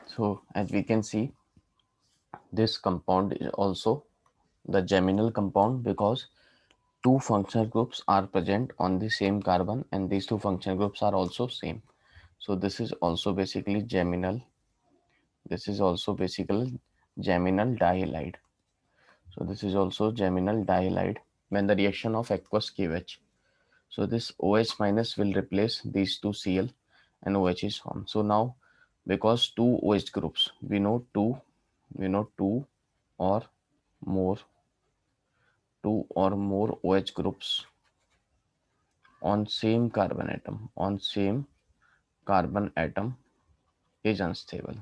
So as we can see, this compound is also the geminal compound because two functional groups are present on the same carbon and these two functional groups are also same. So this is also basically geminal. This is also basically geminal dihalide. So this is also geminal dihalide when the reaction of aqueous KOH. So this OH minus will replace these two Cl and OH is formed. So now because two OH groups, we know or more two or more OH groups on same carbon atom is unstable.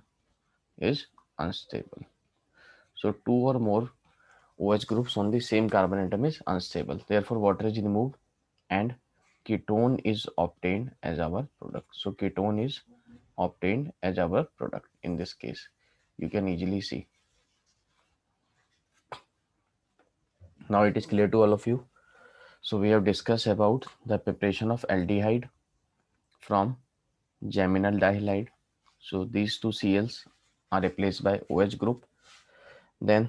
So two or more OH groups on the same carbon atom is unstable. Therefore, water is removed and ketone is obtained as our product. So ketone is obtained as our product in this case. You can easily see. Now it is clear to all of you. So we have discussed about the preparation of aldehyde from geminal dihalide. So these two Cls are replaced by OH group. Then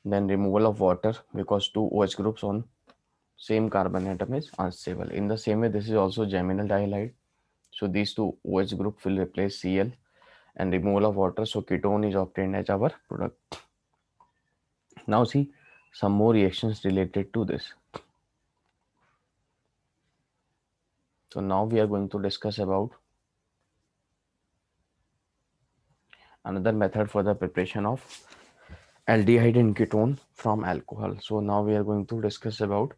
removal of water because two OH groups on same carbon atom is unstable. In the same way, this is also geminal dihalide. So these two OH group will replace Cl and removal of water. So ketone is obtained as our product. Now see some more reactions related to this. So now we are going to discuss about another method for the preparation of aldehyde and ketone from alcohol. So now we are going to discuss about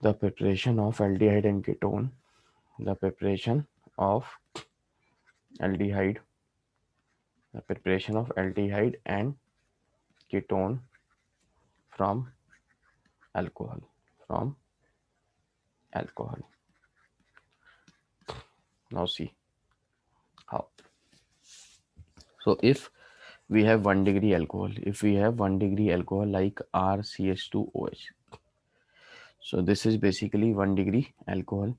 the preparation of aldehyde and ketone, the preparation of aldehyde, the preparation of aldehyde and ketone from alcohol, from alcohol. Now see how. So if we have 1 degree alcohol, like RCH2OH, so this is basically 1 degree alcohol.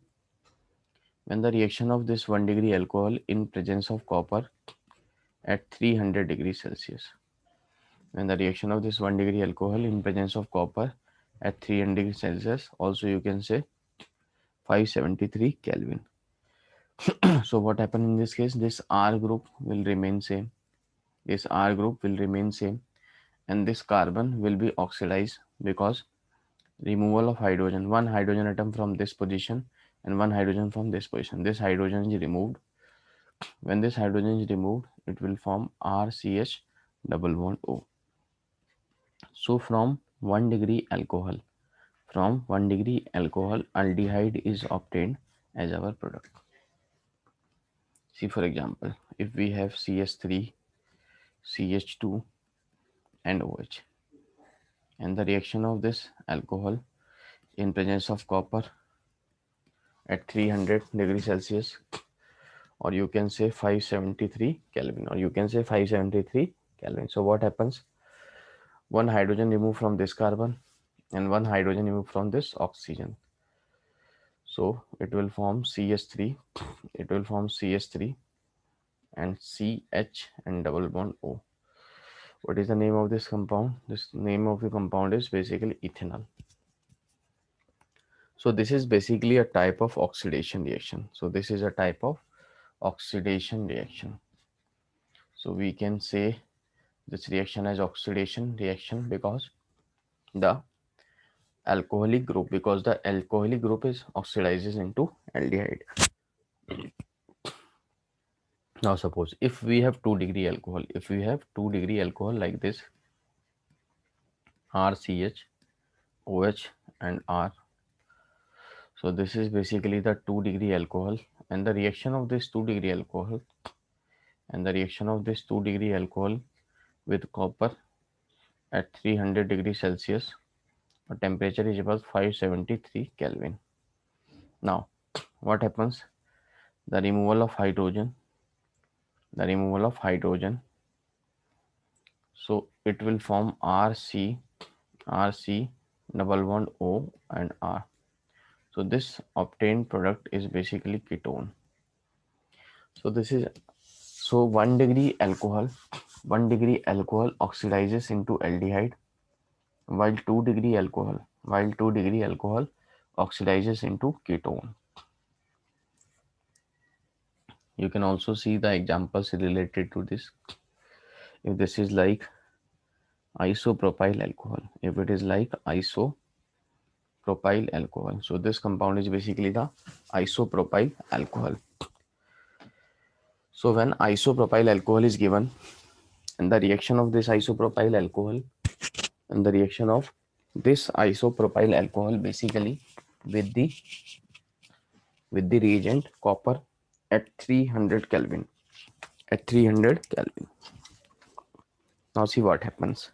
When the reaction of this 1 degree alcohol in presence of copper at 300 degrees Celsius, when the reaction of this 1 degree alcohol in presence of copper at 300 degrees Celsius, also you can say 573 Kelvin. So what happened in this case? This R group will remain same. This R group will remain same, and this carbon will be oxidized because removal of hydrogen. One hydrogen atom from this position and one hydrogen from this position. This hydrogen is removed. When this hydrogen is removed, it will form RCH double bond O. So from 1 degree alcohol, aldehyde is obtained as our product. See, for example, if we have CH3, CH2 and OH, and the reaction of this alcohol in presence of copper at 300 degrees Celsius, or you can say 573 Kelvin, or you can say 573 Kelvin. So what happens? One hydrogen removed from this carbon and one hydrogen removed from this oxygen. So it will form CH3, and CH and double bond O. What is the name of this compound? This name of the compound is basically ethanol. So this is basically a type of oxidation reaction. So this is a type of oxidation reaction. So we can say this reaction as oxidation reaction because the alcoholic group is oxidizes into aldehyde. Now suppose if we have 2 degree alcohol, like this, RCH, OH and R. So this is basically the 2 degree alcohol, and the reaction of this 2 degree alcohol with copper at 300 degrees Celsius, the temperature is about 573 Kelvin. Now what happens? The removal of hydrogen, so it will form RC double bond O and R. So this obtained product is basically ketone. So this is, so 1 degree alcohol, 1 degree alcohol oxidizes into aldehyde, while 2 degree alcohol, while 2 degree alcohol oxidizes into ketone. You can also see the examples related to this. If this is like isopropyl alcohol, if it is like isopropyl alcohol, so this compound is basically the isopropyl alcohol. So when isopropyl alcohol is given, and the reaction of this isopropyl alcohol, and the reaction of this isopropyl alcohol basically with the reagent copper at 300 Kelvin, at 300 Kelvin. Now see what happens.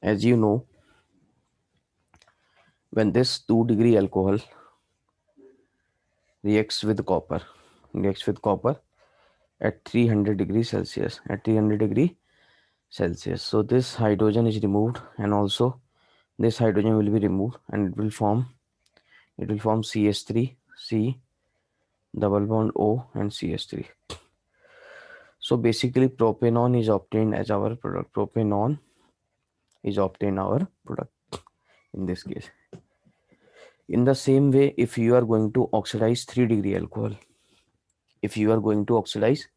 As you know, when this 2 degree alcohol reacts with copper, reacts with copper at 300 degrees Celsius, at 300 degree Celsius. So this hydrogen is removed, and also this hydrogen will be removed, and it will form CH3, C double bond O, and CH3. So basically propanol is obtained as our product. Propanol is obtained our product in this case. In the same way, if you are going to oxidize 3 degree alcohol, if you are going to oxidize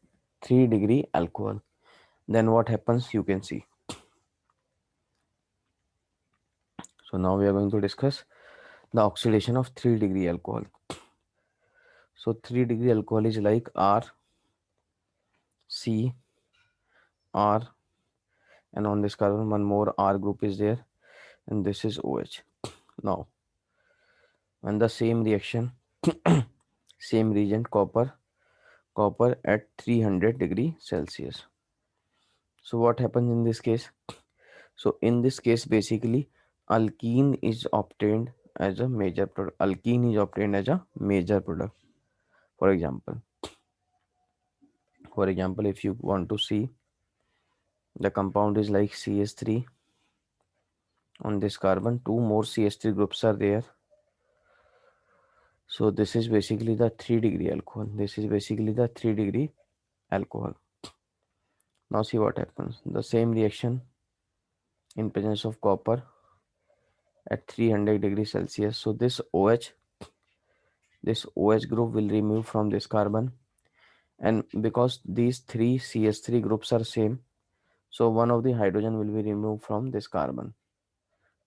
3 degree alcohol, then what happens you can see. So now we are going to discuss the oxidation of 3 degree alcohol. So 3 degree alcohol is like R, C, R, and on this carbon one more R group is there, and this is OH. Now when the same reaction, same reagent copper at 300 degree Celsius. So what happens in this case? So in this case basically alkene is obtained as a major product. Alkene is obtained as a major product. For example, if you want to see, the compound is like CH3. On this carbon, two more CH3 groups are there. So this is basically the 3 degree alcohol. This is basically the 3 degree alcohol. Now see what happens. The same reaction in presence of copper at 300 degrees Celsius. So this OH group will remove from this carbon, and because these three CH3 groups are same, so one of the hydrogen will be removed from this carbon.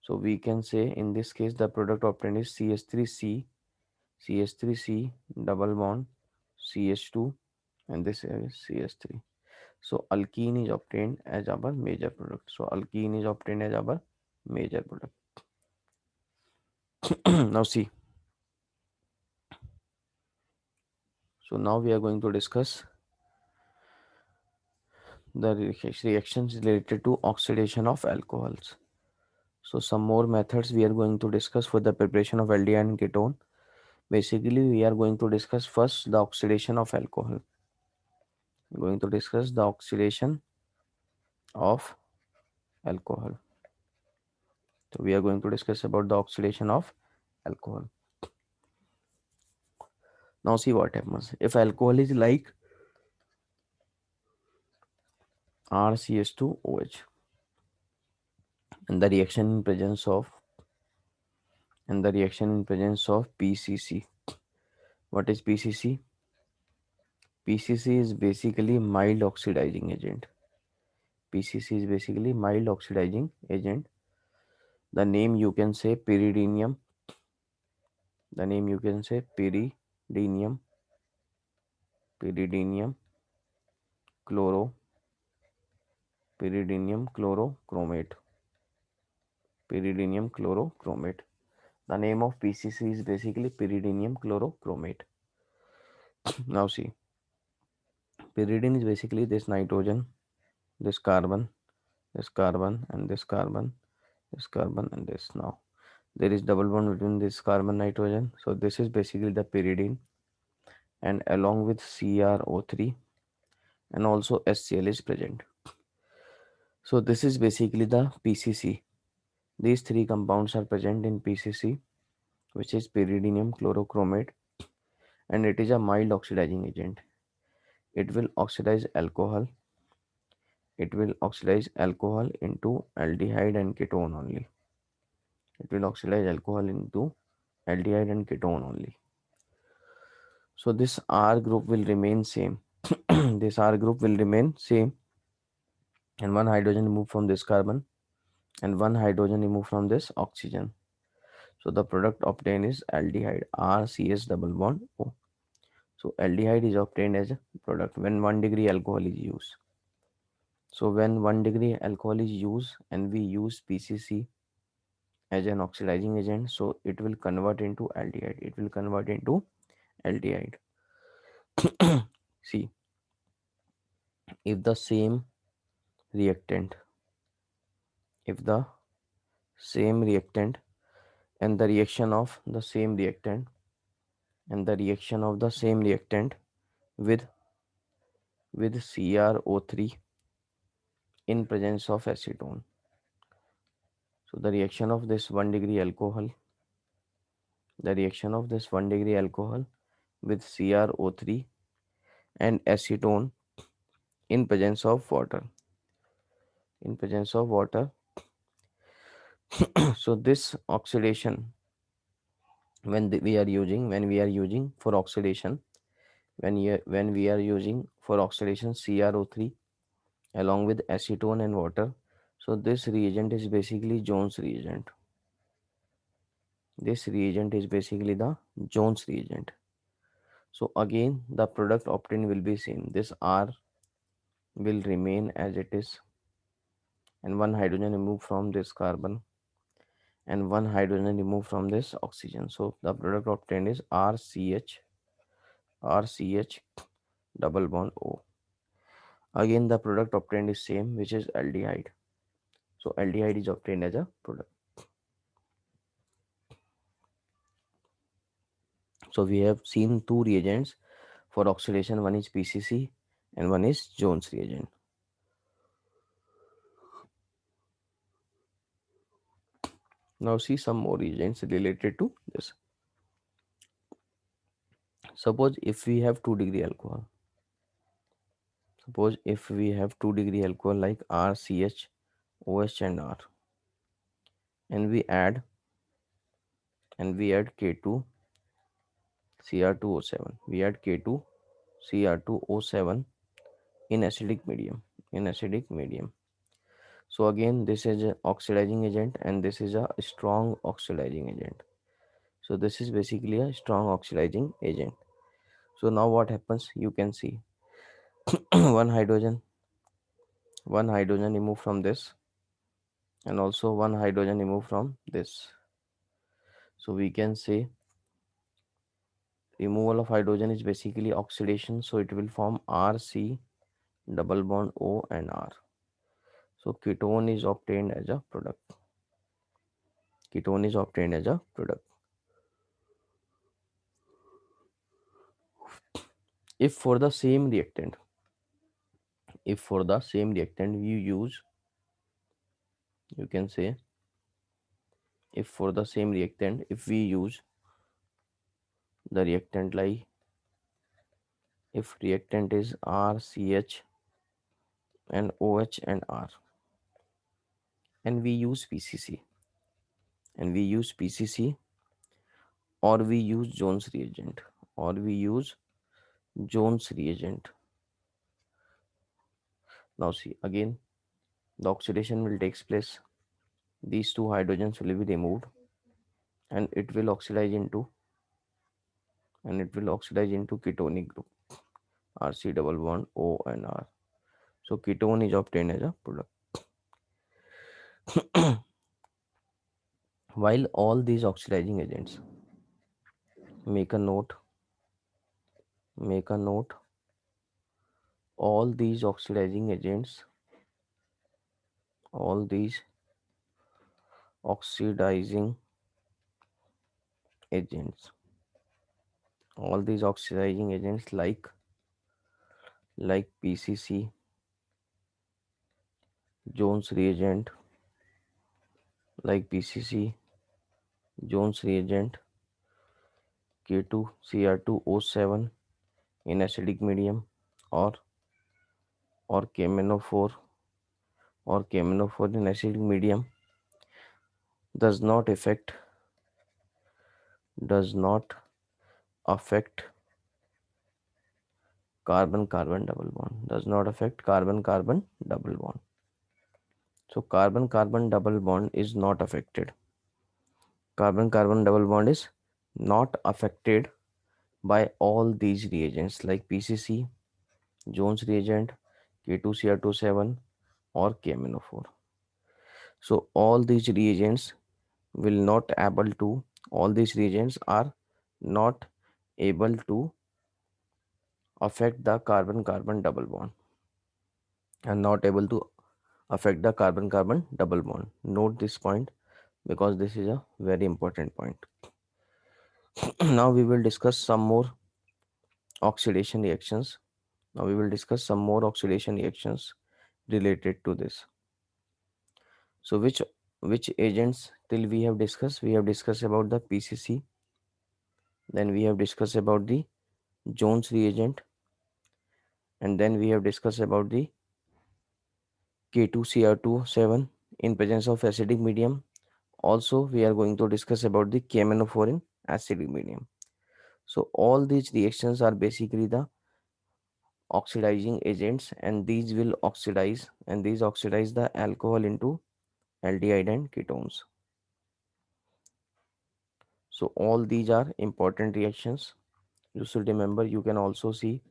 So we can say in this case the product obtained is CH3C double bond CH2, and this is CH3. So alkene is obtained as our major product. So alkene is obtained as our major product. Now see. So now we are going to discuss the reactions related to oxidation of alcohols. So some more methods we are going to discuss for the preparation of aldehyde and ketone. Basically, we are going to discuss first the oxidation of alcohol. We're going to discuss the oxidation of alcohol. So we are going to discuss about the oxidation of alcohol. Now see what happens. If alcohol is like RCH2OH, and the reaction in presence of PCC. What is PCC? PCC is basically mild oxidizing agent. PCC is basically mild oxidizing agent. The name you can say pyridinium. The name you can say pyridinium chloro, pyridinium chlorochromate. Pyridinium chlorochromate. The name of PCC is basically pyridinium chlorochromate. Now see, pyridine is basically this nitrogen, this carbon, this carbon, and this carbon, this carbon, and this. Now there is double bond between this carbon nitrogen. So this is basically the pyridine, and along with CrO3 and also HCl is present. So this is basically the PCC. These three compounds are present in PCC, which is pyridinium chlorochromate, and it is a mild oxidizing agent. it will oxidize alcohol. It will oxidize alcohol into aldehyde and ketone only. It will oxidize alcohol into aldehyde and ketone only. So this R group will remain same. This R group will remain same, and one hydrogen removed from this carbon and one hydrogen removed from this oxygen. So the product obtained is aldehyde, RCS double bond O. So aldehyde is obtained as a product when 1 degree alcohol is used. So when 1 degree alcohol is used and we use PCC as an oxidizing agent, so it will convert into aldehyde. It will convert into aldehyde. See, if the same reactant, if the same reactant and the reaction of the same reactant and the reaction of the same reactant with CrO3 in presence of acetone. So the reaction of this 1 degree alcohol, the reaction of this 1 degree alcohol with CrO3 and acetone in presence of water. In presence of water. So this oxidation when we are using for oxidation when we are using for oxidation CrO3 along with acetone and water. So this reagent is basically Jones reagent. This reagent is basically the Jones reagent. So again the product obtained will be same. This R will remain as it is, and one hydrogen removed from this carbon and one hydrogen removed from this oxygen. So the product obtained is RCH double bond O. Again the product obtained is same, which is aldehyde. So aldehyde is obtained as a product. So we have seen two reagents for oxidation. One is PCC and one is Jones reagent. Now see some more reagents related to this. Suppose if we have 2 degree alcohol. Suppose if we have 2 degree alcohol like RCH, OH and R, and we add K2 Cr2O7. We add K2 Cr2O7 in acidic medium. In acidic medium. So again this is an oxidizing agent and this is a strong oxidizing agent. So this is basically a strong oxidizing agent. So now what happens? You can see one hydrogen removed from this and also one hydrogen removed from this. So we can say removal of hydrogen is basically oxidation. So it will form RC double bond O and R. So ketone is obtained as a product. Ketone is obtained as a product. If for the same reactant, you use, you can say, if for the same reactant, if we use the reactant like, if reactant is RCH and OH and R, and we use PCC, or we use Jones reagent, or we use Jones reagent. Now see again, the oxidation will take place. These two hydrogens will be removed, and it will oxidize into ketonic group, RC double bond O and R. So ketone is obtained as a product. While all these oxidizing agents, make a note, all these oxidizing agents, all these oxidizing agents, like PCC, Jones reagent, like PCC, Jones reagent, K2 Cr2O7 in acidic medium, or or KMnO4 or KMnO4 in acidic medium does not affect does not affect carbon carbon double bond, does not affect carbon carbon double bond. So carbon carbon double bond is not affected. Carbon carbon double bond is not affected by all these reagents like PCC, Jones reagent, K2Cr27 or KMnO4. So all these reagents are not able to affect the carbon carbon double bond and not able to affect the carbon carbon double bond. Note this point because this is a very important point. Now we will discuss some more oxidation reactions. Now we will discuss some more oxidation reactions related to this. So which agents till we have discussed? We have discussed about the PCC, then we have discussed about the Jones reagent, and then we have discussed about the K2Cr27 in presence of acidic medium. Also, we are going to discuss about the KMnO4 in acidic medium. So all these reactions are basically the oxidizing agents, and these oxidize the alcohol into aldehyde and ketones. So all these are important reactions. You should remember. You can also see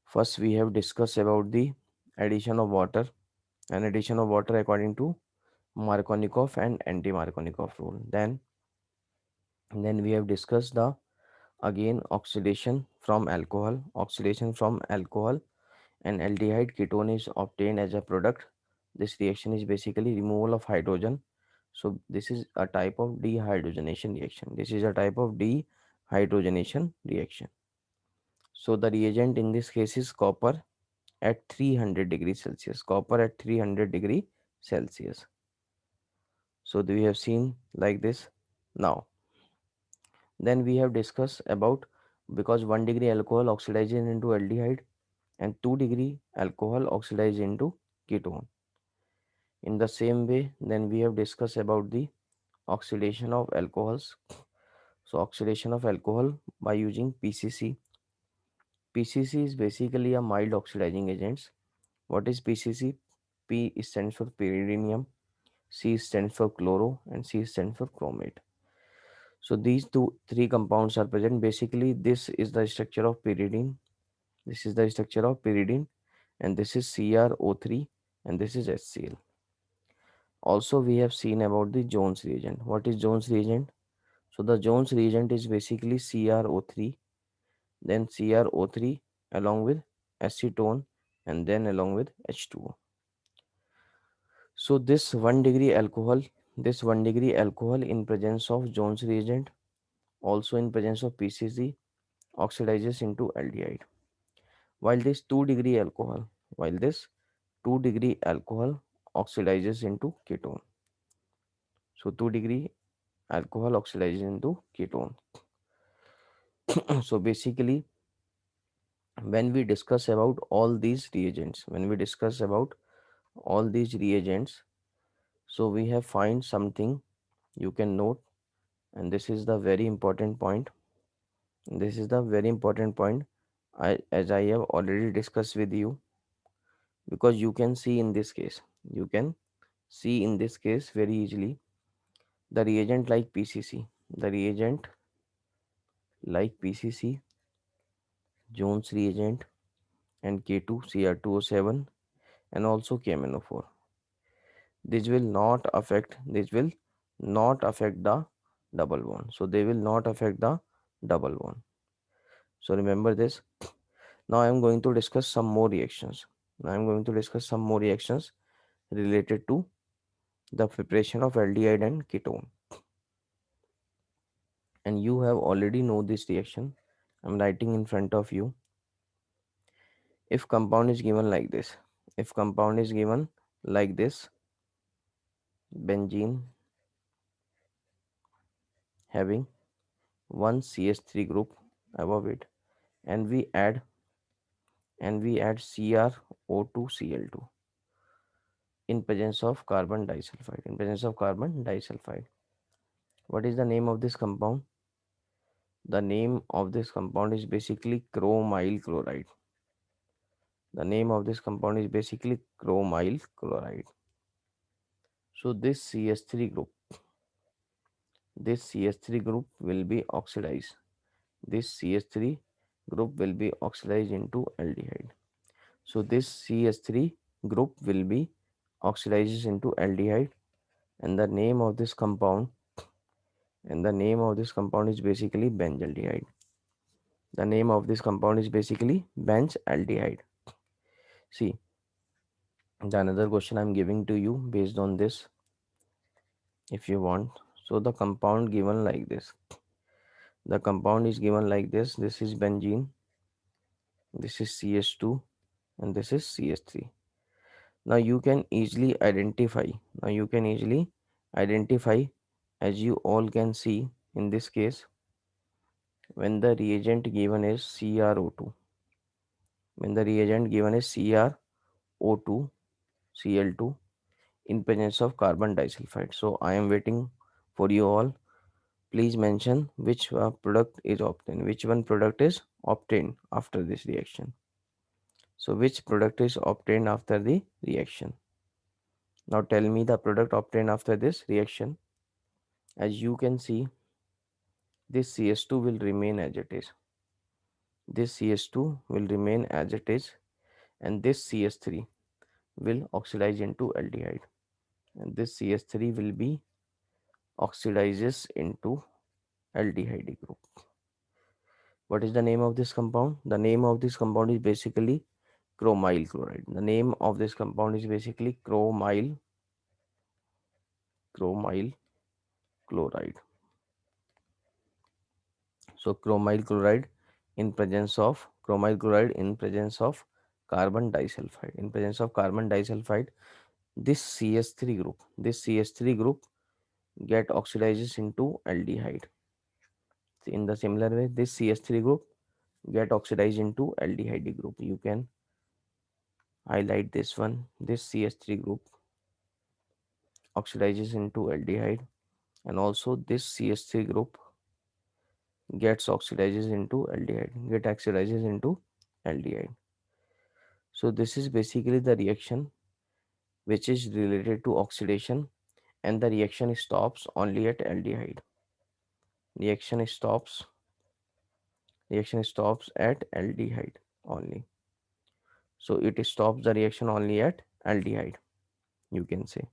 first we have discussed about the addition of water and addition of water according to Markovnikov and anti-Markovnikov rule. Then we have discussed the again oxidation from alcohol and aldehyde ketone is obtained as a product. This reaction is basically removal of hydrogen. So this is a type of dehydrogenation reaction. This is a type of dehydrogenation reaction. So the reagent in this case is copper at 300 degrees Celsius. Copper at 300 degree Celsius. So we have seen like this. Now then we have discussed about because 1 degree alcohol oxidizes into aldehyde and 2 degree alcohol oxidizes into ketone. In the same way, then we have discussed about the oxidation of alcohols. So oxidation of alcohol by using PCC. PCC is basically a mild oxidizing agent. What is PCC? P stands for pyridinium, C stands for chloro, and C stands for chromate. So these three compounds are present. Basically, this is the structure of pyridine. This is the structure of pyridine, and this is CrO3, and this is HCl. Also, we have seen about the Jones reagent. What is Jones reagent? So the Jones reagent is basically CrO3, then CrO3 along with acetone, and then along with H2O. So this 1 degree alcohol in presence of Jones reagent, also in presence of PCC, oxidizes into aldehyde. While this 2 degree alcohol oxidizes into ketone. So 2 degree alcohol oxidizes into ketone. So basically, when we discuss about all these reagents, so we have find something you can note, and this is the very important point. This is the very important point. As I have already discussed with you, because you can see in this case very easily the reagent like PCC, the reagent like PCC, Jones reagent, and K2Cr2O7, and also KMnO4. This will not affect the double bond. So they will not affect the double bond. So remember this. Now I am going to discuss some more reactions. Related to the preparation of aldehyde and ketone. And you have already know this reaction. I'm writing in front of you. If compound is given like this, if compound is given like this, benzene having one CH3 group above it, and we add and we add CrO2Cl2 in presence of carbon disulfide. In presence of carbon disulfide. What is the name of this compound? The name of this compound is basically chromyl chloride. The name of this compound is basically chromyl chloride. So this CH3 group will be oxidized. This CH3 group will be oxidized into aldehyde. So this CH3 group will be oxidizes into aldehyde, and the name of this compound is basically benzaldehyde. The name of this compound is basically benzaldehyde. See, the another question I'm giving to you based on this, if you want. So the compound given like this. The compound is given like this. This is benzene, this is CH2, and this is CH3. Now you can easily identify. Now you can easily identify, as you all can see in this case, when the reagent given is CrO2. When the reagent given is CrO2, Cl2 in presence of carbon disulfide. So I am waiting for you all. Please mention which product is obtained. Which one product is obtained after this reaction. So which product is obtained after the reaction? Now tell me the product obtained after this reaction. As you can see, this CS2 will remain as it is. This CS2 will remain as it is, and this CS3 will oxidize into aldehyde. And this CS3 will be oxidizes into aldehyde group. What is the name of this compound? The name of this compound is basically chromyl chloride. The name of this compound is basically chromyl chloride. So chromyl chloride in presence of carbon disulfide. In presence of carbon disulfide, this CH3 group get oxidizes into aldehyde. In the similar way, this CH3 group get oxidized into aldehyde group. You can highlight this one. This CH3 group oxidizes into aldehyde, and also this CH3 group get oxidizes into aldehyde. So this is basically the reaction which is related to oxidation, and the reaction stops only at aldehyde. Reaction stops reaction stops at aldehyde only. So it stops the reaction only at aldehyde, you can say.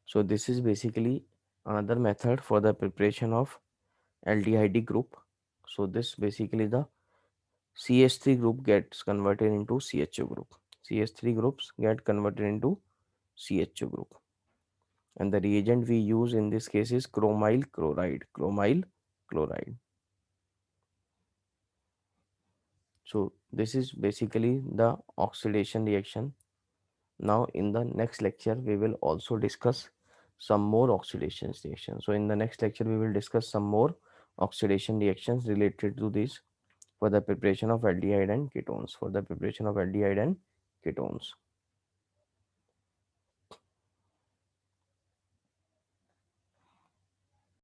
So this is basically another method for the preparation of aldehyde group. So this basically the CH3 group gets converted into CHO group. CH3 groups get converted into CHO group. And the reagent we use in this case is chromyl chloride. Chromyl chloride. So this is basically the oxidation reaction. Now in the next lecture we will also discuss some more oxidation reactions. So in the next lecture we will discuss some more oxidation reactions related to this for the preparation of aldehyde and ketones.